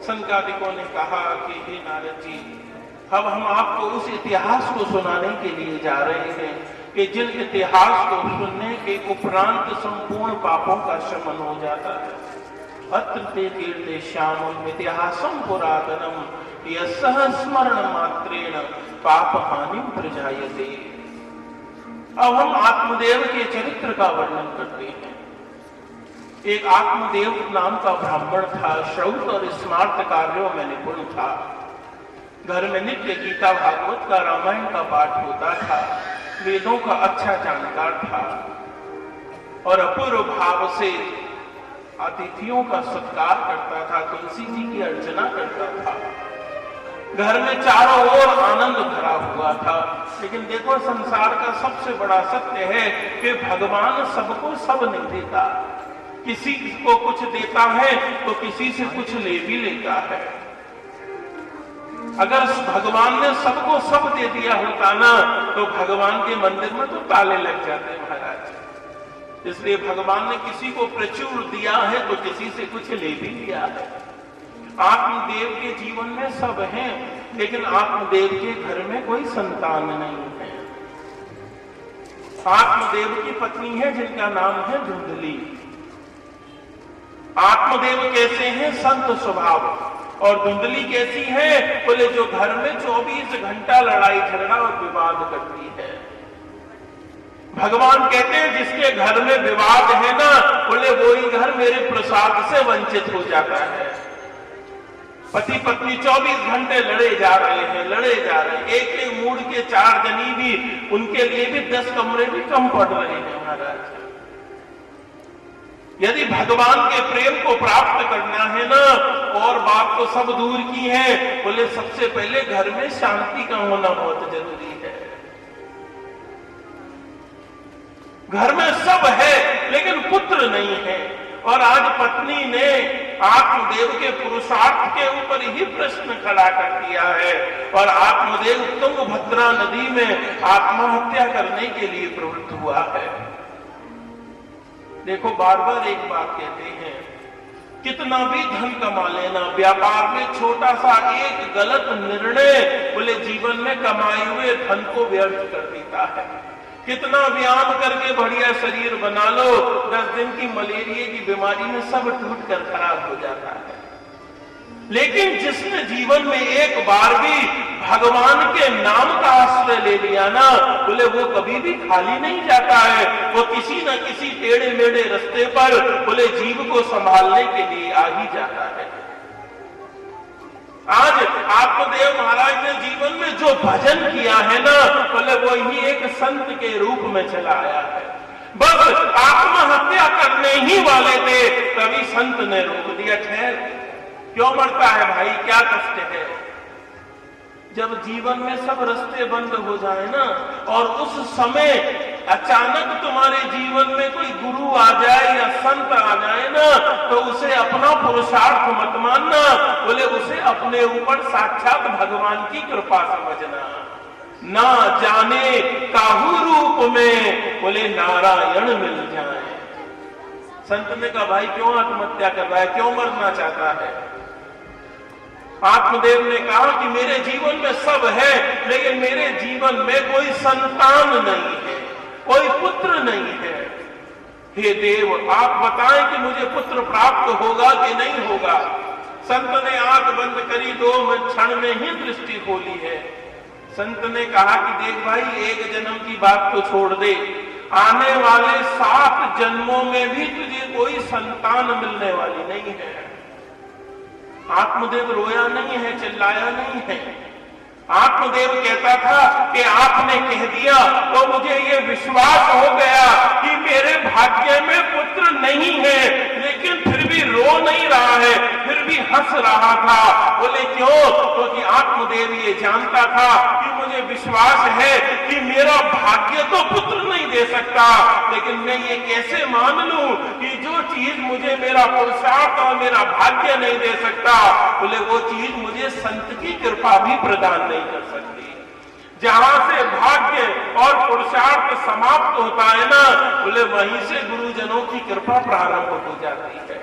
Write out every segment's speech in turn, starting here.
संकादिकों ने कहा कि हे नारद जी, अब हम आपको उस इतिहास को सुनाने के लिए जा रहे हैं कि जिन इतिहास को सुनने के उपरांत संपूर्ण पापों का शमन हो जाता है। अत्र ते कीर्ते श्यामम इतिहासम पुरातनम यस्सह स्मरण मात्रेण पाप हानि प्रजायते। अब हम आत्मदेव के चरित्र का वर्णन करते हैं। एक आत्मदेव नाम का ब्राह्मण था, श्रौत और स्मार्त कार्यों में निपुण था। घर में नित्य गीता भागवत का रामायण का पाठ होता था, वेदों का अच्छा जानकार था और अपूर्व भाव से अतिथियों का सत्कार करता था, तुलसी जी की अर्चना करता था। घर में चारों ओर आनंद भरा हुआ था। लेकिन देखो, संसार का सबसे बड़ा सत्य है कि भगवान सबको सब नहीं देता। किसी को कुछ देता है तो किसी से कुछ ले भी लेता है। अगर भगवान ने सबको सब दे दिया होता ना, तो भगवान के मंदिर में तो ताले लग जाते महाराज। इसलिए भगवान ने किसी को प्रचुर दिया है तो किसी से कुछ ले भी लिया है। आत्मदेव के जीवन में सब हैं, लेकिन आत्मदेव के घर में कोई संतान नहीं है। आत्मदेव की पत्नी है जिनका नाम है धुंधली। आत्मदेव कैसे हैं? संत स्वभाव। और धुंधली कैसी है? बोले जो घर में 24 घंटा लड़ाई झगड़ा और विवाद करती है। भगवान कहते हैं जिसके घर में विवाद है ना, बोले वही घर मेरे प्रसाद से वंचित हो जाता है। पति पत्नी 24 घंटे लड़े जा रहे हैं। एक एक मूड के 4 जनी भी, उनके लिए भी 10 कमरे भी कम पड़ रहे हैं महाराज। यदि भगवान के प्रेम को प्राप्त करना है ना, और बात तो सब दूर की है, बोले सबसे पहले घर में शांति का होना बहुत जरूरी है। घर में सब है लेकिन पुत्र नहीं है। और आज पत्नी ने आत्मदेव के पुरुषार्थ के ऊपर ही प्रश्न खड़ा कर दिया है और आत्मदेव तुंगभद्रा नदी में आत्महत्या करने के लिए प्रवृत्त हुआ है। देखो, बार बार एक बात कहते हैं, कितना भी धन कमा लेना, व्यापार में छोटा सा एक गलत निर्णय बोले जीवन में कमाए हुए धन को व्यर्थ कर देता है। कितना व्यायाम करके बढ़िया शरीर बना लो, 10 दिन की मलेरिया की बीमारी में सब टूट कर खराब हो जाता है। लेकिन जिसने जीवन में एक बार भी भगवान के नाम का आश्रय ले लिया ना, बोले वो कभी भी खाली नहीं जाता है। वो किसी न किसी टेढ़े मेढ़े रास्ते पर बोले जीव को संभालने के लिए आ ही जाता है। आज आत्मदेव महाराज ने जीवन में जो भजन किया है ना, बोले वो ही एक संत के रूप में चला आया है। बस आत्महत्या करने ही वाले थे, तभी संत ने रोक दिया। ठहर, क्यों मरता है भाई, क्या कष्ट है? जब जीवन में सब रास्ते बंद हो जाए ना, और उस समय अचानक तुम्हारे जीवन में कोई गुरु आ जाए या संत आ जाए ना, तो उसे अपना पुरुषार्थ मत मानना, बोले उसे अपने ऊपर साक्षात भगवान की कृपा समझना। ना जाने काहू रूप में बोले नारायण मिल जाए। संत ने कहा भाई क्यों आत्महत्या कर रहा है, क्यों मरना चाहता है? आत्मदेव ने कहा कि मेरे जीवन में सब है, लेकिन मेरे जीवन में कोई संतान नहीं है, कोई पुत्र नहीं है। हे देव, आप बताएं कि मुझे पुत्र प्राप्त होगा कि नहीं होगा। संत ने आंख बंद करी, 2 क्षण में ही दृष्टि खोली है। संत ने कहा कि देख भाई, एक जन्म की बात तो छोड़ दे, आने वाले 7 जन्मों में भी तुझे कोई संतान मिलने वाली नहीं है। आत्मदेव रोया नहीं है, चिल्लाया नहीं है। आत्मदेव कहता था कि आपने कह दिया तो मुझे ये विश्वास हो गया कि मेरे भाग्य में पुत्र नहीं है, लेकिन फिर भी रो नहीं रहा है, फिर भी हंस रहा था। बोले क्यों? क्योंकि आत्मदेव ये जानता था कि मुझे विश्वास है कि मेरा भाग्य तो पुत्र नहीं दे सकता, लेकिन मैं ये कैसे मान लूं कि जो चीज मुझे मेरा पुरुषार्थ और मेरा भाग्य नहीं दे सकता, बोले वो चीज मुझे संत की कृपा भी प्रदान नहीं कर सकती। जहां से भाग्य और पुरुषार्थ समाप्त होता है ना, बोले वहीं से गुरुजनों की कृपा प्रारंभ हो जाती है।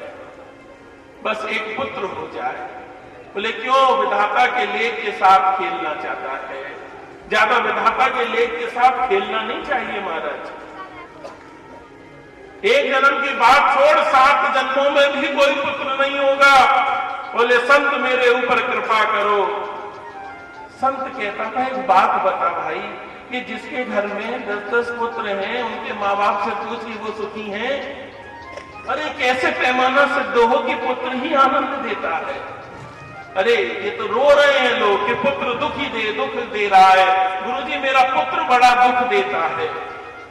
बस एक पुत्र हो जाए, बोले क्यों? विधाता के लेख के साथ खेलना चाहता है। ज्यादा विधाता के लेख के साथ खेलना नहीं चाहिए महाराज। एक जन्म की बात छोड़ 7 जन्मों में भी कोई पुत्र नहीं होगा। बोले संत मेरे ऊपर कृपा करो। संत कहता था एक बात बता भाई, कि जिसके घर में 10-10 पुत्र हैं, उनके माँ बाप से पूछिए वो सुखी हैं? अरे कैसे पैमाना सिद्ध हो कि पुत्र ही आनंद देता है? अरे ये तो रो रहे हैं लोग कि पुत्र दुख दे रहा है। गुरुजी मेरा पुत्र बड़ा दुख देता है।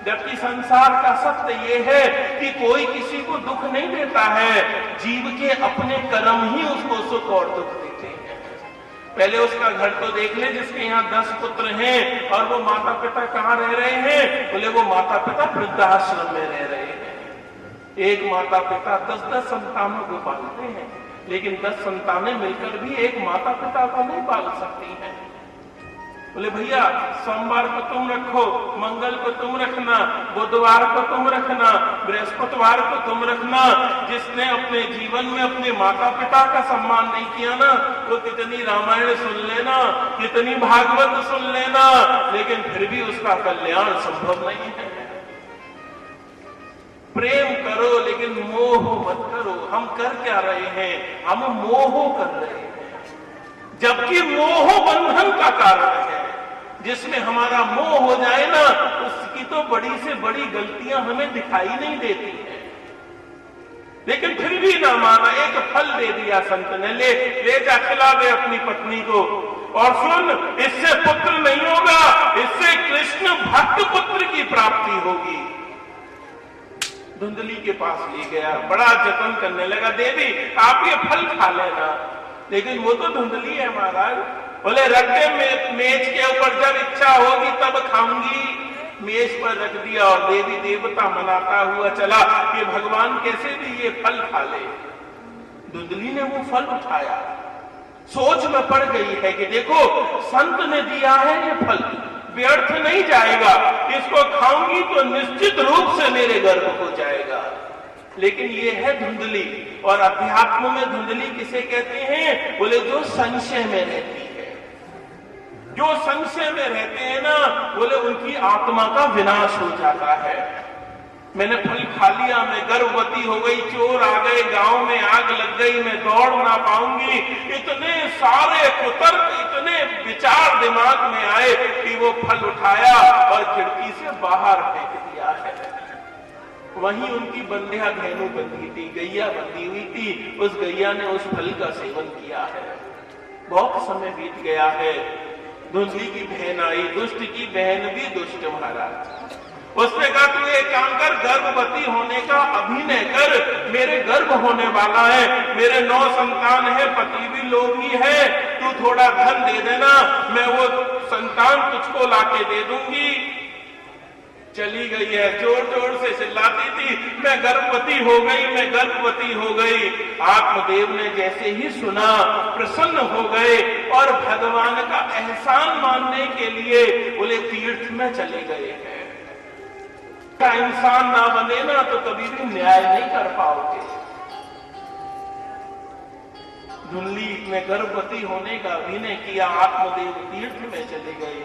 जबकि संसार का सत्य ये है कि कोई किसी को दुख नहीं देता है, जीव के अपने कर्म ही उसको सुख और दुख देते हैं। पहले उसका घर तो देख ले जिसके यहाँ 10 पुत्र हैं और वो माता पिता कहाँ रह रहे हैं? बोले वो माता पिता वृद्धाश्रम में रह रहे हैं। एक माता पिता 10-10 संतानों को पालते हैं, लेकिन 10 संतानें मिलकर भी एक माता पिता को नहीं पाल सकती हैं। बोले भैया सोमवार को तुम रखो, मंगल को तुम रखना, बुधवार को तुम रखना, बृहस्पतिवार को तुम रखना। जिसने अपने जीवन में अपने माता पिता का सम्मान नहीं किया ना, वो कितनी रामायण सुन लेना, कितनी भागवत सुन लेना, लेकिन फिर भी उसका कल्याण संभव नहीं है। प्रेम करो लेकिन मोह मत करो। हम कर क्या रहे हैं? हम मोह कर रहे हैं, जबकि मोह बंधन का कारण है। जिसमें हमारा मोह हो जाए ना, उसकी तो बड़ी से बड़ी गलतियां हमें दिखाई नहीं देती हैं, लेकिन फिर भी ना माना। एक फल दे दिया संत ने, ले जा खिला दे अपनी पत्नी को, और सुन इससे पुत्र नहीं होगा, इससे कृष्ण भक्त पुत्र की प्राप्ति होगी। धुंधली के पास ले गया, बड़ा जतन करने लगा, देवी आप ये फल खा लेना। लेकिन वो तो धुंधली है महाराज। बोले रख दे मेज के ऊपर, जब इच्छा होगी तब खाऊंगी। मेज पर रख दिया और देवी देवता मनाता हुआ चला कि भगवान कैसे भी ये फल खा ले। धुंधली ने वो फल उठाया, सोच में पड़ गई है कि देखो संत ने दिया है ये फल, व्यर्थ नहीं जाएगा, इसको खाऊंगी तो निश्चित रूप से मेरे गर्भ को जाएगा। लेकिन ये है धुंधली। और अध्यात्म में धुंधली किसे कहते हैं? बोले जो संशय में रहती है। जो संशय में रहते हैं ना, बोले उनकी आत्मा का विनाश हो जाता है। मैंने फल खा लिया, मैं गर्भवती हो गई, चोर आ गए, गांव में आग लग गई, मैं दौड़ ना पाऊंगी। इतने सारे कुतर्क, इतने विचार दिमाग में आए कि वो फल उठाया और खिड़की से बाहर फेंक दिया है। वहीं उनकी बंध्या धेनु बंधी थी, गैया बंधी हुई थी, उस गैया ने उस फल का सेवन किया है। बहुत समय बीत गया है, धुंधली की बहन आई, दुष्ट की बहन भी दुष्ट महाराज। उसने कहा तू एक काम कर, गर्भवती होने का अभिनय कर, मेरे गर्भ होने वाला है, मेरे 9 संतान है, पति भी लोभी है, तू थोड़ा धन दे देना, मैं वो संतान तुझको लाके दे दूंगी। चली गई है, जोर जोर से चिल्लाती थी मैं गर्भवती हो गई, मैं गर्भवती हो गई। आत्मदेव ने जैसे ही सुना प्रसन्न हो गए और भगवान का एहसान मानने के लिए बोले तीर्थ में चले गए हैं। का इंसान ना बने ना तो कभी भी न्याय नहीं कर पाओगे। धुंधली ने गर्भवती होने का अभिनय किया, आत्मदेव तीर्थ में चले गए।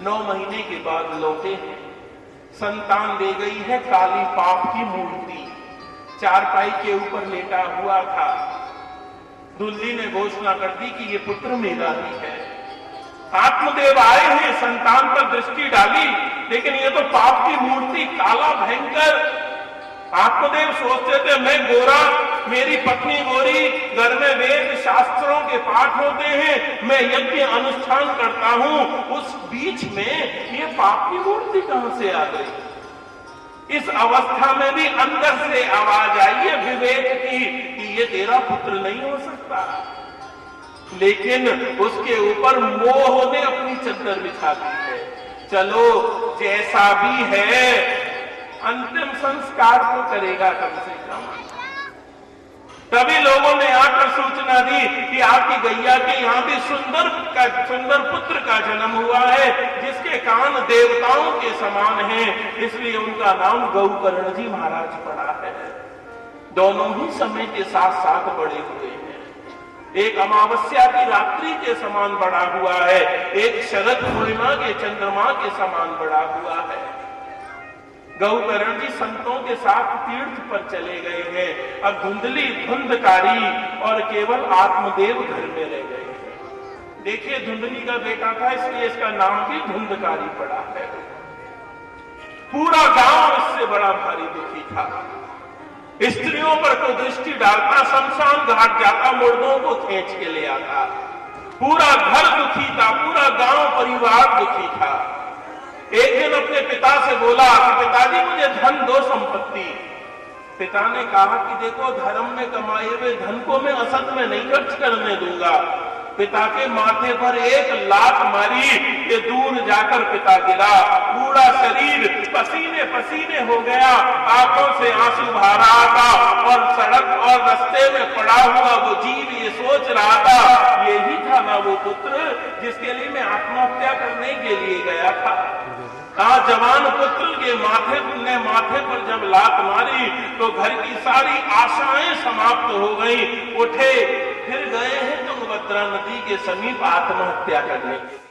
9 महीने के बाद लौटे हैं, संतान दे गई है काली पाप की मूर्ति, चारपाई के ऊपर लेटा हुआ था। धुंधली ने घोषणा कर दी कि ये पुत्र मेरा ही है। आत्मदेव आए हैं, संतान पर दृष्टि डाली, लेकिन ये तो पाप की मूर्ति, काला भयंकर। आत्मदेव सोचते थे मैं गोरा, मेरी पत्नी गोरी, घर में वेद शास्त्रों के पाठ होते हैं, मैं यज्ञ अनुष्ठान करता हूं, उस बीच में ये पाप की मूर्ति कहां से आ गई? इस अवस्था में भी अंदर से आवाज आई है विवेक की कि ये तेरा पुत्र नहीं हो सकता। लेकिन उसके ऊपर मोह ने अपनी चद्दर बिछा दी है। चलो जैसा भी है, अंतिम संस्कार तो करेगा कम से कम। तभी लोगों ने आकर सूचना दी कि आपकी गैया के यहाँ भी सुंदर पुत्र का जन्म हुआ है, जिसके कान देवताओं के समान हैं, इसलिए उनका नाम गौकर्ण जी महाराज पड़ा है। दोनों ही समय के साथ साथ बड़े हुए हैं। एक अमावस्या की रात्रि के समान बढ़ा हुआ है, एक शरद पूर्णिमा के चंद्रमा के समान बढ़ा हुआ है। गौकर्ण जी संतों के साथ तीर्थ पर चले गए हैं। अब धुंधली धुंधकारी और केवल आत्मदेव घर में रह गए हैं। देखिए, धुंधली का बेटा था, इसलिए इसका नाम भी धुंधकारी पड़ा है। पूरा गांव इससे बड़ा भारी दुखी था। स्त्रियों पर को दृष्टि डालता, शमशान घाट जाता, मुर्दों को खींच के ले आता। पूरा घर दुखी था, पूरा गांव परिवार दुखी था। एक दिन अपने पिता से बोला कि पिताजी मुझे धन दो, संपत्ति। पिता ने कहा कि देखो, धर्म में कमाए हुए धन को मैं असत में नहीं खर्च करने दूंगा। पिता के माथे पर एक लात मारी कि दूर जाकर पिता गिरा, पूरा शरीर पसीने पसीने हो गया, आंखों से आंसू बहा रहा था और सड़क और रास्ते में पड़ा हुआ वो जीव ये सोच रहा था, यही था ना वो पुत्र जिसके लिए मैं आत्महत्या करने के लिए गया था। जवान पुत्र के माथे पर जब लात मारी तो घर की सारी आशाएं समाप्त हो गई। उठे, फिर गए हैं तुंगभद्रा नदी के समीप आत्महत्या करने के लिए।